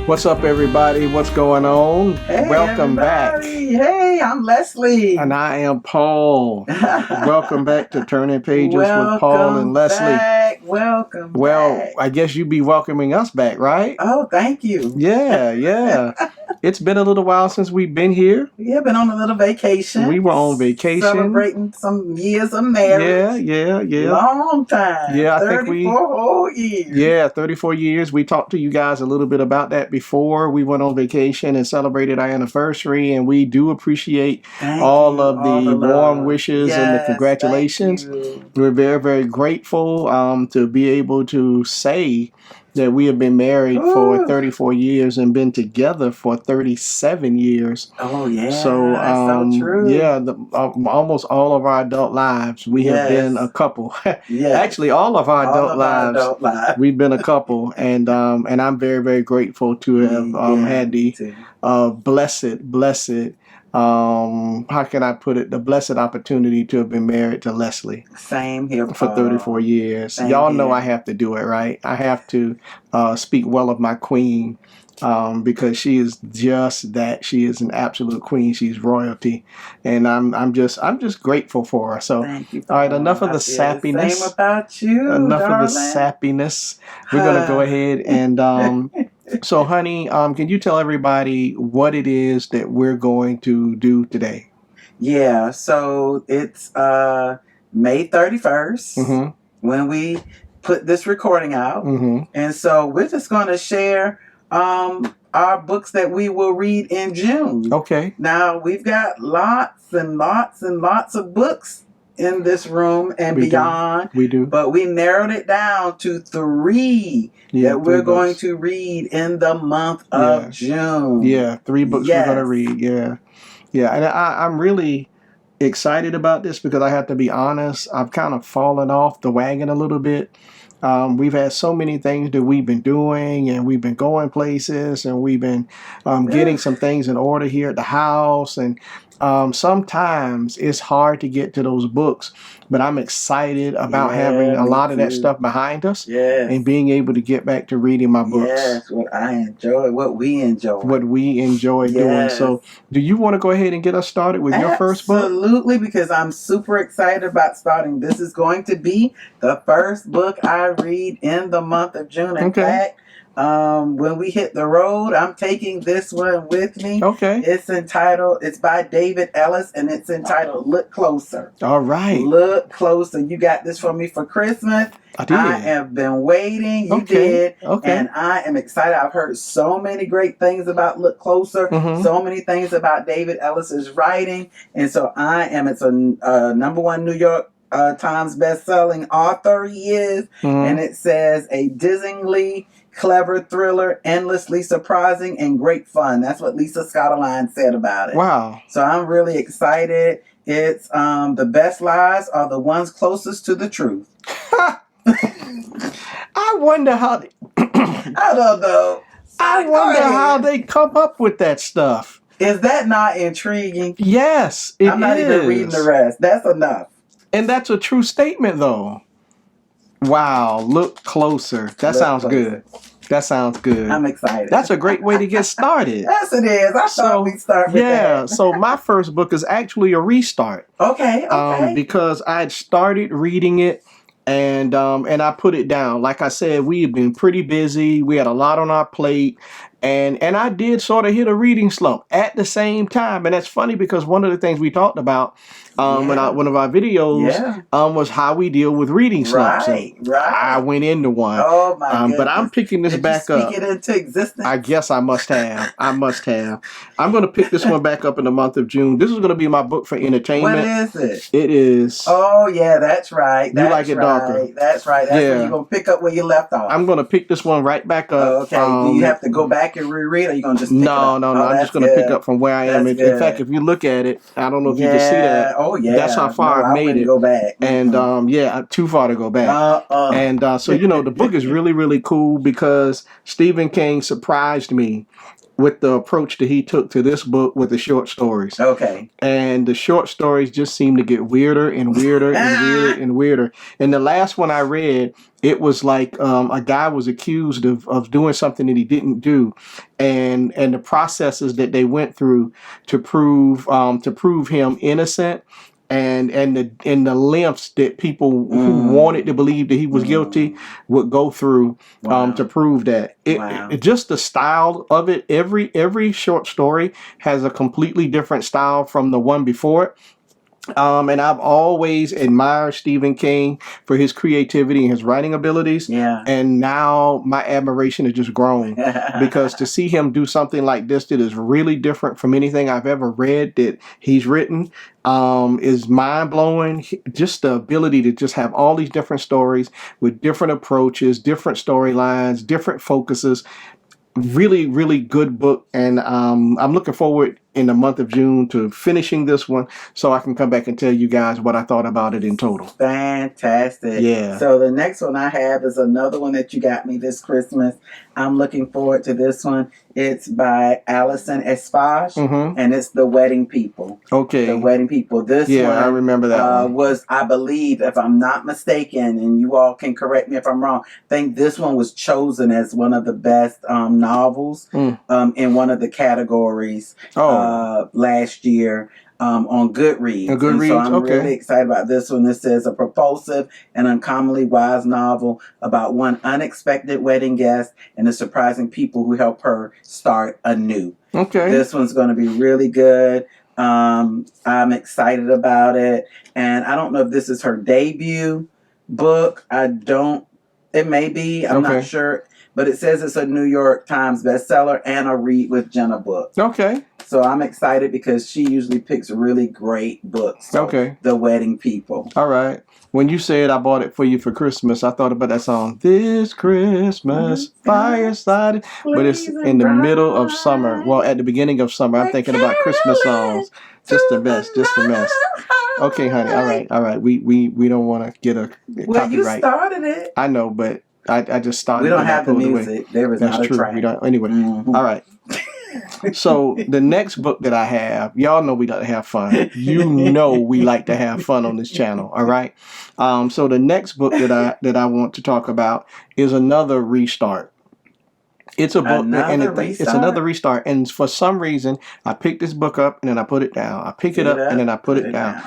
What's up, everybody? What's going on? Hey, Welcome everybody. back. Hey, I'm Lesley. And I am Paul. Welcome back to Turning Pages with Paul and Lesley. Welcome Well, back. I guess you'd be welcoming us back, right? Oh, thank you. Yeah. It's been a little while since we've been here. Yeah, been on a little vacation. We were on vacation. Celebrating some years of marriage. Yeah. Long time. Yeah, I 34 think we... whole years. Yeah, 34 years. We talked to you guys a little bit about that before. We went on vacation and celebrated our anniversary, and we do appreciate all of the warm wishes and the congratulations. We're very, very grateful to be able to say that we have been married for 34 years and been together for 37 years. Oh, yeah. So, that's so true. Yeah, almost all of our adult lives, we have been a couple. Actually, all of our adult lives, we've been a couple. And I'm very, very grateful to have had the blessed, how can I put it? The blessed opportunity to have been married to Lesley. Same here, Paul. For 34 years. Same Y'all know here. I have to do it, right? I have to speak well of my queen because she is just that. She is an absolute queen. She's royalty, and I'm just grateful for her. So, thank you, all right, enough of the sappiness. Same about you, enough darling. of the sappiness. We're gonna go ahead and. So, honey, can you tell everybody what it is that we're going to do today? Yeah, so it's May 31st when we put this recording out. And so we're just going to share our books that we will read in June. Okay. Now, we've got lots and lots and lots of books in this room and beyond. We do. But we narrowed it down to 3 that we're going to read in the month of June. Yeah, 3 books we're going to read. Yeah. And I'm really excited about this because I have to be honest, I've kind of fallen off the wagon a little bit. We've had so many things that we've been doing, and we've been going places, and we've been getting some things in order here at the house, and sometimes it's hard to get to those books, but I'm excited about having a lot of that stuff behind us and being able to get back to reading my books. Yes, what I enjoy, what we enjoy. Doing. So do you want to go ahead and get us started with your first book? Absolutely, because I'm super excited about starting. This is going to be the first book I read in the month of June. In fact, when we hit the road, I'm taking this one with me. Okay. It's by David Ellis, and it's entitled Look Closer. All right. Look Closer. You got this for me for Christmas. I did. I have been waiting. You did. Okay. And I am excited. I've heard so many great things about Look Closer, so many things about David Ellis's writing. And so it's a #1 New York Times best-selling author he is. And it says, a dizzyingly clever thriller, endlessly surprising, and great fun. That's what Lisa Scottoline said about it. Wow. So I'm really excited. It's the best lies are the ones closest to the truth. I wonder how... I don't know. I wonder how they come up with that stuff. Is that not intriguing? Yes, it is. I'm not even reading the rest. That's enough. And that's a true statement, though. Wow, look closer. That sounds good. That sounds good. I'm excited. That's a great way to get started. Yes, it is. I thought we'd start with that. So my first book is actually a restart. Okay. Because I had started reading it and I put it down. Like I said, we've been pretty busy. We had a lot on our plate. And I did sort of hit a reading slump at the same time. And that's funny because one of the things we talked about in one of our videos was how we deal with reading slumps. Right. I went into one. Oh, my goodness. But I'm picking this back up. Speak it into existence? I guess I must have. I'm going to pick this one back up in the month of June. This is going to be my book for entertainment. What is it? It is. Oh, yeah, that's right. You like it darker. That's right. That's when you're going to pick up where you left off. I'm going to pick this one right back up. Okay. Do you have to go back and reread, or are you going to just pick it up? No. I'm just going to pick up from where I am. In fact, if you look at it, I don't know if you can see that. Oh, yeah. That's how far I made it. Go back. And too far to go back. And so the book is really, really cool because Stephen King surprised me with the approach that he took to this book with the short stories. Okay. And the short stories just seem to get weirder and weirder and weirder and weirder. And the last one I read, it was like a guy was accused of doing something that he didn't do, and the processes that they went through to prove him innocent. And the lengths that people who wanted to believe that he was guilty would go through to prove that. It just the style of it. Every short story has a completely different style from the one before it. And I've always admired Stephen King for his creativity and his writing abilities. Yeah. And now my admiration has just grown because to see him do something like this that is really different from anything I've ever read that he's written is mind blowing. Just the ability to just have all these different stories with different approaches, different storylines, different focuses. Really, really good book. And I'm looking forward in the month of June to finishing this one so I can come back and tell you guys what I thought about it in total. Fantastic. Yeah. So the next one I have is another one that you got me this Christmas. I'm looking forward to this one. It's by Alison Espage, and it's The Wedding People. Okay. The Wedding People. This one, I remember that one. Was, I believe, if I'm not mistaken, and you all can correct me if I'm wrong, I think this one was chosen as one of the best novels in one of the categories last year. On Goodreads. Goodreads, so I'm really excited about this one. This says a propulsive and uncommonly wise novel about one unexpected wedding guest and the surprising people who help her start anew. Okay. This one's going to be really good. I'm excited about it. And I don't know if this is her debut book. It may be. I'm not sure. But it says it's a New York Times bestseller and a read with Jenna book. Okay. So I'm excited because she usually picks really great books. So The Wedding People. All right. When you said I bought it for you for Christmas, I thought about that song, This Christmas, Fireside. But it's in the middle of summer. Well, at the beginning of summer, I'm thinking about Christmas songs. Just the best. Just the best. Okay, honey. All right. We don't want to get a copyright. You started it. I know, but I just started. We don't have the music. There is not a track. We don't. Anyway, all right. So the next book that I have, y'all know we like to have fun. You know we like to have fun on this channel. All right. So the next book that I want to talk about is another restart. It's a book, it's another restart. And for some reason, I picked this book up and then I put it down. I pick it up and then I put it down.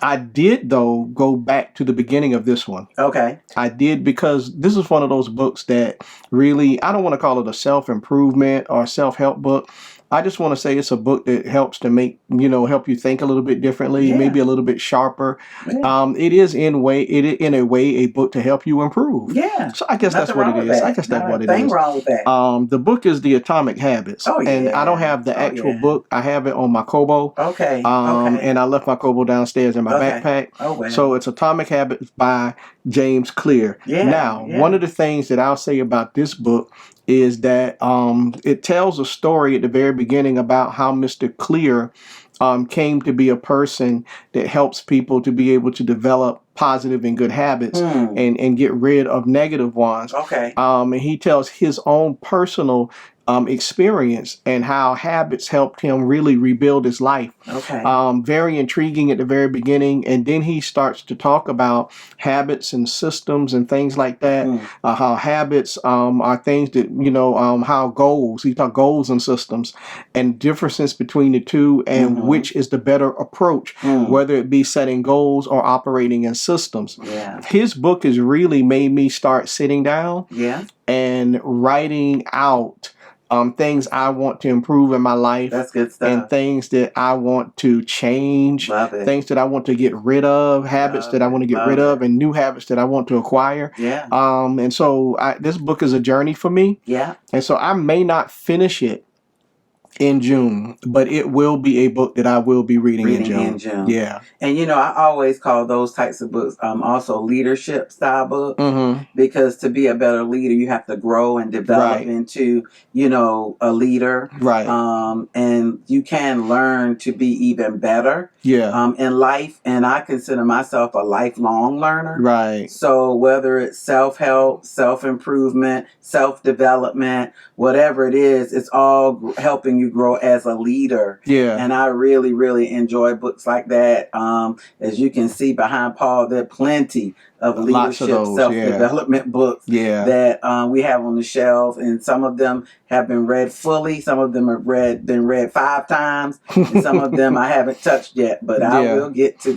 I did, though, go back to the beginning of this one. Okay. I did because this is one of those books that really, I don't want to call it a self-improvement or self-help book. I just want to say it's a book that helps to make, help you think a little bit differently, maybe a little bit sharper. Yeah. It is in a way a book to help you improve. Yeah. So I guess that's what it is. I guess that's what it is. Nothing wrong with that. The book is The Atomic Habits. Oh, yeah. And I don't have the actual book. I have it on my Kobo. Okay. And I left my Kobo downstairs in my backpack. Oh, wow. So it's Atomic Habits by James Clear. Yeah. Now, one of the things that I'll say about this book is that it tells a story at the very beginning about how Mr. Clear came to be a person that helps people to be able to develop positive and good habits and get rid of negative ones. Okay. And he tells his own personal experience and how habits helped him really rebuild his life. Okay. Very intriguing at the very beginning. And then he starts to talk about habits and systems and things like that. How habits are things that, how goals, he talks goals and systems and differences between the two and which is the better approach, whether it be setting goals or operating in systems. Yeah. His book has really made me start sitting down and writing out things I want to improve in my life. That's good stuff. And things that I want to change. Love it. Things that I want to get rid of. Habits that I want to get rid of, and new habits that I want to acquire. Yeah. And so this book is a journey for me. Yeah. And so I may not finish it in June, but it will be a book that I will be reading in June. Yeah. And I always call those types of books also leadership style books, because to be a better leader, you have to grow and develop into, a leader. Right. And you can learn to be even better. Yeah. In life, and I consider myself a lifelong learner. Right. So whether it's self-help, self-improvement, self-development, whatever it is, it's all helping you grow as a leader. Yeah. And I really, really enjoy books like that. As you can see behind Paul, there are plenty of leadership, self-development books that we have on the shelf, and some of them have been read fully. Some of them have been read 5 times, and some of them I haven't touched yet. But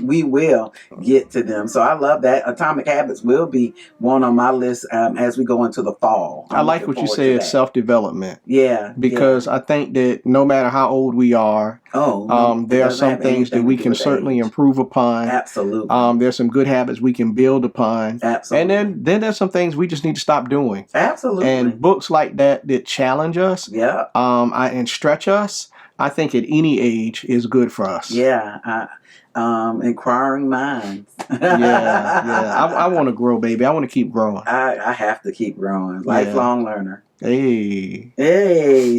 we will get to them. So I love that. Atomic Habits will be one on my list as we go into the fall. I like what you said, self-development. Yeah. Because I think that no matter how old we are, there are some things that we can certainly improve upon. Absolutely. There's some good habits we can build upon. Absolutely. And then there's some things we just need to stop doing. Absolutely. And books like that challenge us, and stretch us, I think at any age is good for us. Yeah. Inquiring minds. I want to grow, baby. I want to keep growing. I have to keep growing. Lifelong learner. Hey.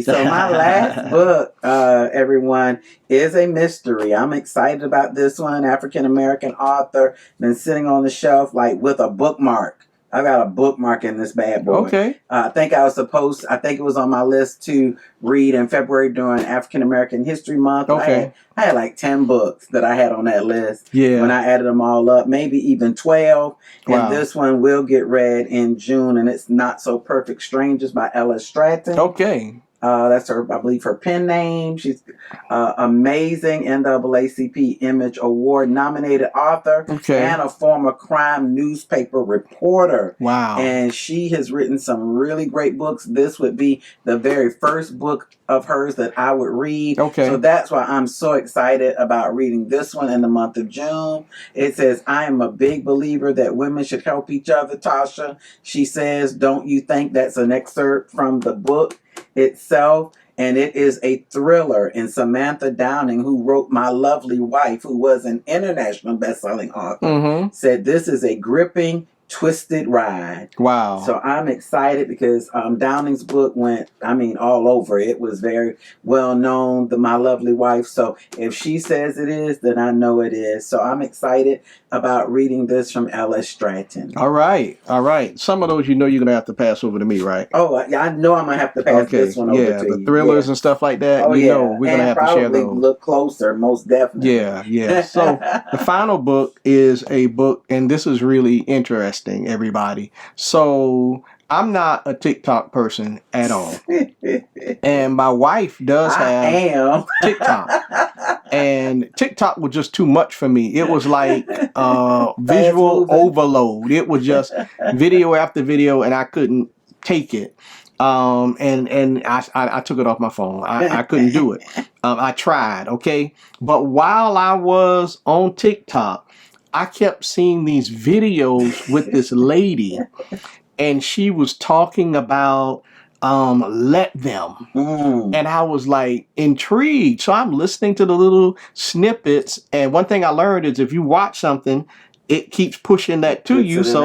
So my last book, everyone, is a mystery. I'm excited about this one. African American author, been sitting on the shelf with a bookmark. I got a bookmark in this bad boy. Okay. I think it was on my list to read in February during African American History Month. Okay. I had like 10 books that I had on that list. Yeah. When I added them all up, maybe even 12. Wow. And this one will get read in June, and it's Not So Perfect Strangers by Ella Stratton. Okay. That's I believe, her pen name. She's amazing NAACP Image Award nominated author and a former crime newspaper reporter. Wow. And she has written some really great books. This would be the very first book of hers that I would read. Okay. So that's why I'm so excited about reading this one in the month of June. It says, I am a big believer that women should help each other, Tasha. She says, don't you think? That's an excerpt from the book itself, and it is a thriller. And Samantha Downing, who wrote My Lovely Wife, who was an international best-selling author, said this is a gripping, twisted ride. Wow. So I'm excited because Downing's book went, all over. It was very well known, My Lovely Wife. So if she says it is, then I know it is. So I'm excited about reading this from Ella Stratton. All right. Some of those you're going to have to pass over to me, right? Oh, yeah, I know I'm going to have to pass this one over to you. Yeah, the thrillers and stuff like that, know we're going to have to share those. Look closer, most definitely. Yeah. So the final book is a book, and this is really interesting, everybody. So I'm not a TikTok person at all. And my wife does have TikTok. And TikTok was just too much for me. It was like visual overload. It was just video after video, and I couldn't take it. And I took it off my phone. I couldn't do it. I tried, okay? But while I was on TikTok, I kept seeing these videos with this lady, and she was talking about let them. And I was like intrigued. So I'm listening to the little snippets, and one thing I learned is if you watch something, it keeps pushing that to you. So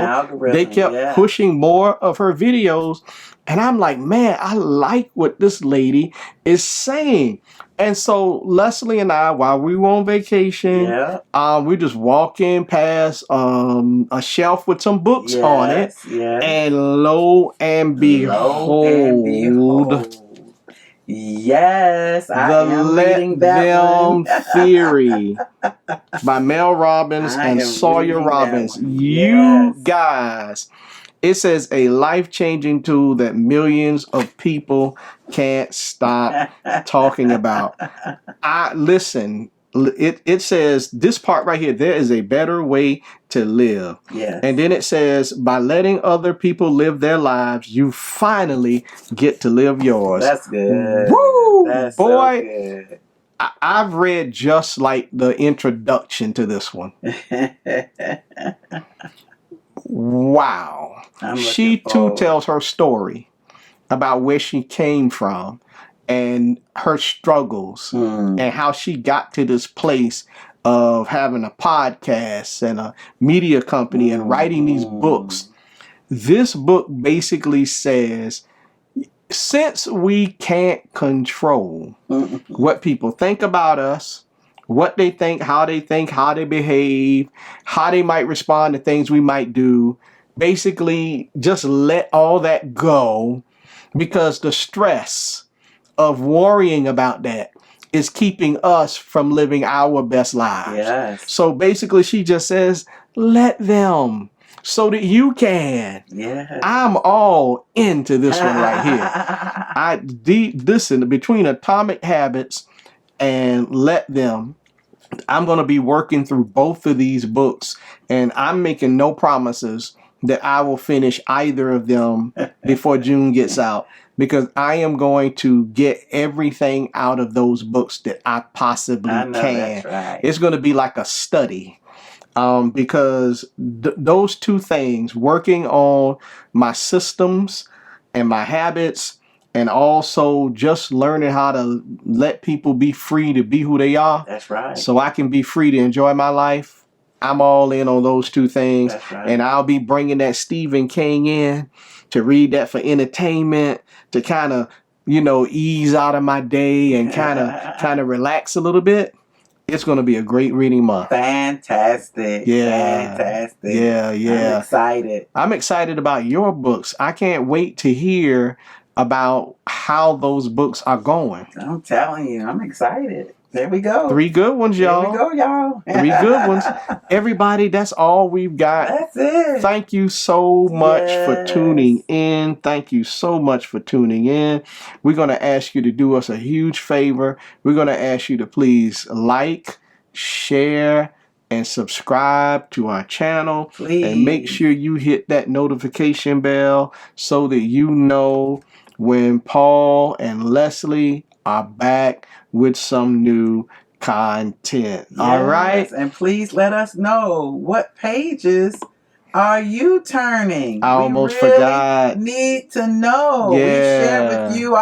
they kept pushing more of her videos. And I'm like, man, I like what this lady is saying. And so Lesley and I, while we were on vacation, we just walking past a shelf with some books on it. And lo and behold, yes, I am Let reading that Them one. Theory by Mel Robbins and Sawyer Robbins. You guys, it says a life-changing tool that millions of people can't stop talking about. Listen, it says this part right here, there is a better way to live. And then it says, by letting other people live their lives, you finally get to live yours. That's good. Woo! That's boy. So good. I've read just like the introduction to this one. Wow. She too tells her story about where she came from and her struggles and how she got to this place of having a podcast and a media company and writing these books. This book basically says, since we can't control what people think about us, what they think, how they behave, how they might respond to things we might do, basically just let all that go, because the stress of worrying about that is keeping us from living our best lives. Yes. So basically she just says, let them, so that you can. Yeah. I'm all into this one right here. Listen, between Atomic Habits and Let Them, I'm going to be working through both of these books, and I'm making no promises that I will finish either of them before June gets out, because I am going to get everything out of those books that I possibly can. That's right. It's going to be like a study. Because those two things, working on my systems and my habits, and also just learning how to let people be free to be who they are. That's right. So I can be free to enjoy my life. I'm all in on those two things. That's right. And I'll be bringing that Stephen King in to read that for entertainment, to kind of, ease out of my day and kind of relax a little bit. It's going to be a great reading month. Fantastic. Yeah. Fantastic. Yeah. I'm excited. I'm excited about your books. I can't wait to hear about how those books are going. I'm telling you, I'm excited. There we go. 3 good ones, y'all. There we go, y'all. 3 good ones. Everybody, that's all we've got. That's it. Thank you so much for tuning in. Thank you so much for tuning in. We're going to ask you to do us a huge favor. We're going to ask you to please like, share, and subscribe to our channel. Please. And make sure you hit that notification bell so that you know when Paul and Lesley are back with some new content. Yes. All right? And please let us know, what pages are you turning? I almost forgot. Need to know. Yeah. We share with you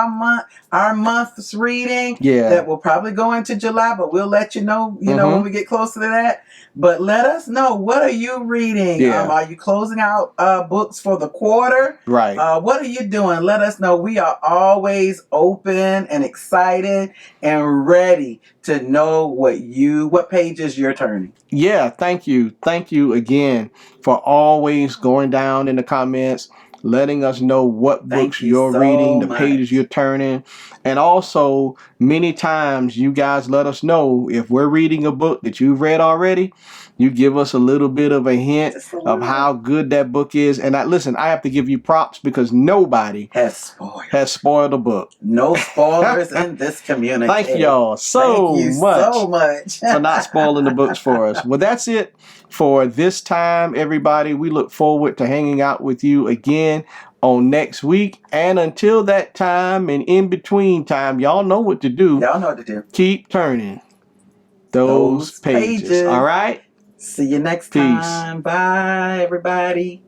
our month's reading. Yeah. That will probably go into July, but we'll let you know, when we get closer to that. But let us know, what are you reading? Yeah. Are you closing out books for the quarter? Right. What are you doing? Let us know. We are always open and excited and ready to know what pages you're turning. Yeah, thank you. Thank you again for always going down in the comments, letting us know what books you're reading, the pages you're turning. And also, many times you guys let us know if we're reading a book that you've read already. You give us a little bit of a hint of how good that book is. And listen, I have to give you props, because nobody has spoiled a book. No spoilers in this community. Thank y'all so much for not spoiling the books for us. Well, that's it for this time, everybody. We look forward to hanging out with you again on next week. And until that time, and in between time, y'all know what to do. Y'all know what to do. Keep turning those pages. All right? See you next time. Bye, everybody.